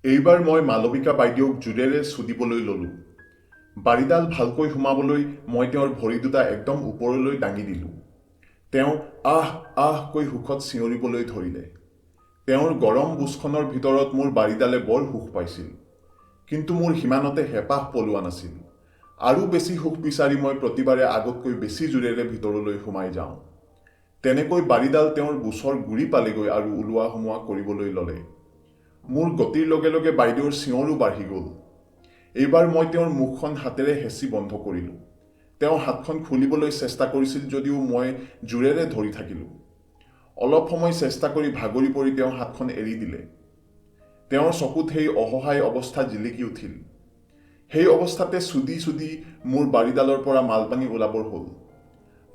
এইবাৰ মই মালবিকা বাইদেউক জোৰেৰে চুদিবলৈ ল'লোঁ। বাৰীডাল ভালকৈ সোমাবলৈ মই তেওঁৰ ভৰি দুটা একদম ওপৰলৈ দাঙি দিলোঁ। তেওঁ আহ আহ কৈ সুখত চিঞৰিবলৈ ধৰিলে। তেওঁৰ গৰম বুচখনৰ ভিতৰত মোৰ বাৰীডালে বৰ সুখ পাইছিল। কিন্তু মোৰ সিমানতে হেঁপাহ পলোৱা নাছিল। আৰু বেছি সুখ বিচাৰি মই প্ৰতিবাৰে আগতকৈ বেছি জোৰেৰে ভিতৰলৈ সোমাই যাওঁ। তেনেকৈ বাৰীডাল তেওঁৰ বুচৰ গুৰি পালেগৈ আৰু ওলোৱা সোমোৱা কৰিবলৈ ল'লে। মোৰ গতিৰ লগে লগে বাইদেউৰ চিঞৰো বাঢ়ি গ'ল। এইবাৰ মই তেওঁৰ মুখখন হাতেৰে হেঁচি বন্ধ কৰিলোঁ। তেওঁ হাতখন খুলিবলৈ চেষ্টা কৰিছিল যদিও মই জোৰেৰে ধৰি থাকিলোঁ। অলপ সময় চেষ্টা কৰি ভাগৰি পৰি তেওঁ হাতখন এৰি দিলে। তেওঁৰ চকুত সেই অসহায় অৱস্থা জিলিকি উঠিল। সেই অৱস্থাতে চুদি চুদি মোৰ বাৰীডালৰ পৰা মালপানী ওলাবৰ হ'ল।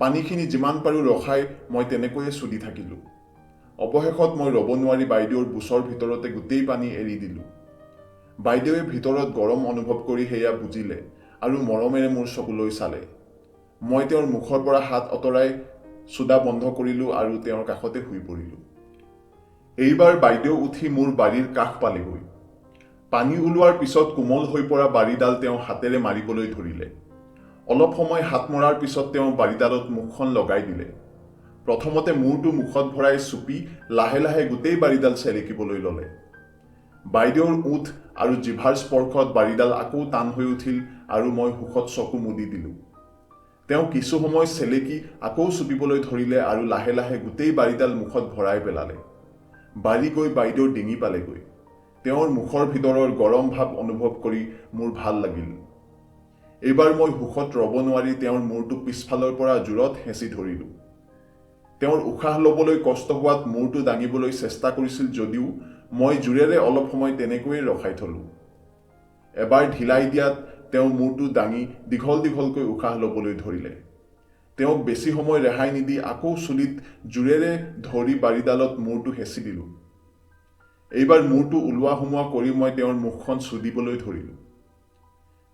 পানীখিনি যিমান পাৰোঁ ৰখাই মই তেনেকৈয়ে চুদি থাকিলোঁ। অৱশেষত মই ৰ'ব নোৱাৰি বাইদেউৰ বুচৰ ভিতৰতে গোটেই পানী এৰি দিলোঁ। বাইদেৱে ভিতৰত গৰম অনুভৱ কৰি সেয়া বুজিলে আৰু মৰমেৰে মোৰ চকুলৈ চালে। মই তেওঁৰ মুখৰ পৰা হাত অঁতৰাই চুদা বন্ধ কৰিলোঁ আৰু তেওঁৰ কাষতে শুই পৰিলোঁ। এইবাৰ বাইদেউ উঠি মোৰ বাৰীৰ কাষ পালেগৈ। পানী ওলোৱাৰ পিছত কোমল হৈ পৰা বাৰীডাল তেওঁ হাতেৰে মাৰিবলৈ ধৰিলে। অলপ সময় হাত মৰাৰ পিছত তেওঁ বাৰীডালত মুখখন লগাই দিলে। প্ৰথমতে মূৰটো মুখত ভৰাই চুপি লাহে লাহে গোটেই বাৰীডাল চেলেকিবলৈ ল'লে। বাইদেউৰ ওঠ আৰু জিভাৰ স্পৰ্শত বাৰীডাল আকৌ টান হৈ উঠিল আৰু মই সুখত চকু মুদি দিলোঁ। তেওঁ কিছু সময় চেলেকি আকৌ চুপিবলৈ ধৰিলে আৰু লাহে লাহে গোটেই বাৰীডাল মুখত ভৰাই পেলালে। বাৰী গৈ বাইদেউৰ ডিঙি পালেগৈ। তেওঁৰ মুখৰ ভিতৰৰ গৰম ভাৱ অনুভৱ কৰি মোৰ ভাল লাগিল। এইবাৰ মই সুখত ৰ'ব নোৱাৰি তেওঁৰ মূৰটো পিছফালৰ পৰা জোৰত হেঁচি ধৰিলোঁ। তেওঁৰ উশাহ ল'বলৈ কষ্ট হোৱাত মূৰটো দাঙিবলৈ চেষ্টা কৰিছিল যদিও মই জোৰেৰে অলপ সময় তেনেকৈয়ে ৰখাই থলোঁ। এবাৰ ঢিলাই দিয়াত তেওঁ মূৰটো দাঙি দীঘল দীঘলকৈ উশাহ ল'বলৈ ধৰিলে। তেওঁক বেছি সময় ৰেহাই নিদি আকৌ চুলিত জোৰেৰে ধৰি বাৰীডালত মূৰটো হেঁচি দিলোঁ। এইবাৰ মূৰটো ওলোৱা সোমোৱা কৰি মই তেওঁৰ মুখখন চুদিবলৈ ধৰিলোঁ।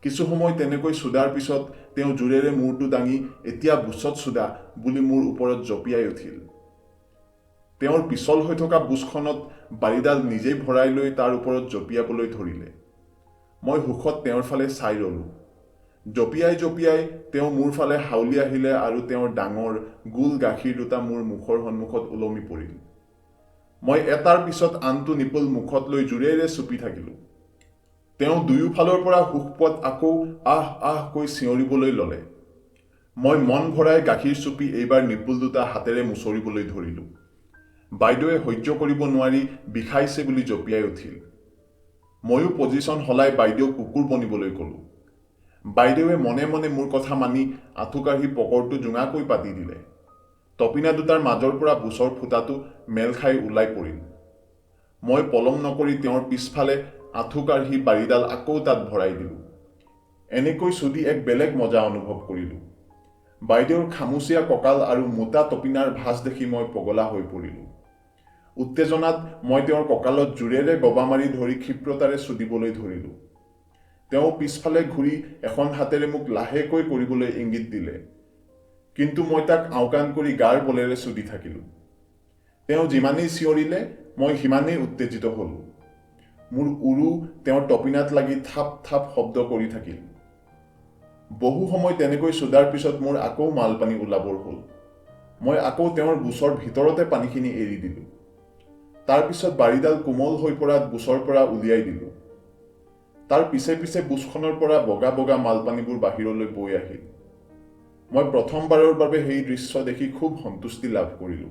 কিছু সময় তেনেকৈ চুদাৰ পিছত তেওঁ জোৰেৰে মূৰটো দাঙি এতিয়া বুচত চুদা বুলি মোৰ ওপৰত জঁপিয়াই উঠিল। তেওঁৰ পিছল হৈ থকা বুচখনত বাৰীডাল নিজেই ভৰাই লৈ তাৰ ওপৰত জঁপিয়াবলৈ ধৰিলে। মই সুখত তেওঁৰ ফালে চাই ৰ'লোঁ। জঁপিয়াই জঁপিয়াই তেওঁ মোৰ ফালে হাউলি আহিলে আৰু তেওঁৰ ডাঙৰ গোল গাখীৰ দুটা মোৰ মুখৰ সন্মুখত ওলমি পৰিল। মই এটাৰ পিছত আনটো নিপল মুখত লৈ জোৰেৰে চুপি থাকিলোঁ। তেওঁ দুয়োফালৰ পৰা সুখ পোৱাত আকৌ আহ আহ কৈ চিঞৰিবলৈ ল'লে। মই মন ভৰাই গাখীৰ চুপি এইবাৰ নিপুল দুটা হাতেৰে মুচৰিবলৈ ধৰিলোঁ। বাইদেৱে সহ্য কৰিব নোৱাৰি বিষাইছে বুলি জঁপিয়াই উঠিল। ময়ো পজিশ্যন সলাই বাইদেউক কুকুৰ বনিবলৈ ক'লোঁ। বাইদেৱে মনে মনে মোৰ কথা মানি আঁঠু কাঢ়ি পকৰটো জোঙাকৈ পাতি দিলে। টপিনা দুটাৰ মাজৰ পৰা বুচৰ ফুটাটো মেল খাই ওলাই পৰিল। মই পলম নকৰি তেওঁৰ পিছফালে আঁঠু কাঢ়ি বাৰীডাল আকৌ তাত ভৰাই দিলোঁ। এনেকৈ চুদি এক বেলেগ মজা অনুভৱ কৰিলোঁ। বাইদেউৰ খামুচীয়া কঁকাল আৰু মোটা টপিনাৰ ভাঁজ দেখি মই পগলা হৈ পৰিলোঁ। উত্তেজনাত মই তেওঁৰ কঁকালত জোৰেৰে গবা মাৰি ধৰি ক্ষিপ্ৰতাৰে চুদিবলৈ ধৰিলোঁ। তেওঁ পিছফালে ঘূৰি এখন হাতেৰে মোক লাহেকৈ কৰিবলৈ ইংগিত দিলে। কিন্তু মই তাক আওকাণ কৰি গাৰ বলেৰে চুদি থাকিলোঁ। তেওঁ যিমানেই চিঞৰিলে মই সিমানেই উত্তেজিত হ'লোঁ। মোৰ উৰু তেওঁৰ টপিনাত লাগি থাপ থাপ শব্দ কৰি থাকিল। বহু সময় তেনেকৈ চুদাৰ পিছত মোৰ আকৌ মালপানী ওলাবৰ হ'ল। মই আকৌ তেওঁৰ বুচৰ ভিতৰতে পানীখিনি এৰি দিলোঁ। তাৰ পিছত বাৰীডাল কোমল হৈ পৰাত বুচৰ পৰা উলিয়াই দিলোঁ। তাৰ পিছে পিছে বুচখনৰ পৰা বগা বগা মালপানীবোৰ বাহিৰলৈ বৈ আহিল। মই প্ৰথমবাৰৰ বাবে সেই দৃশ্য দেখি খুব সন্তুষ্টি লাভ কৰিলোঁ।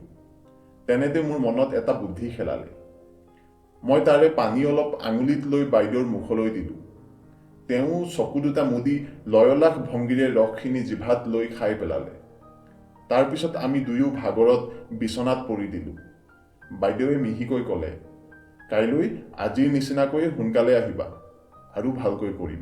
তেনেতে মোৰ মনত এটা বুদ্ধি খেলালে। মই তাৰে পানী অলপ আঙুলিত লৈ বাইদেউৰ মুখলৈ দিলোঁ। তেওঁ চকু দুটা মুদি লয়লাস ভংগীৰে ৰসখিনি জিভাত লৈ খাই পেলালে। তাৰ পিছত আমি দুয়ো ভাগৰত বিচনাত পৰি দিলোঁ। বাইদেৱে মিহিকৈ ক'লে, কাইলৈ আজিৰ নিচিনাকৈ সোনকালে আহিবা আৰু ভালকৈ কৰিম।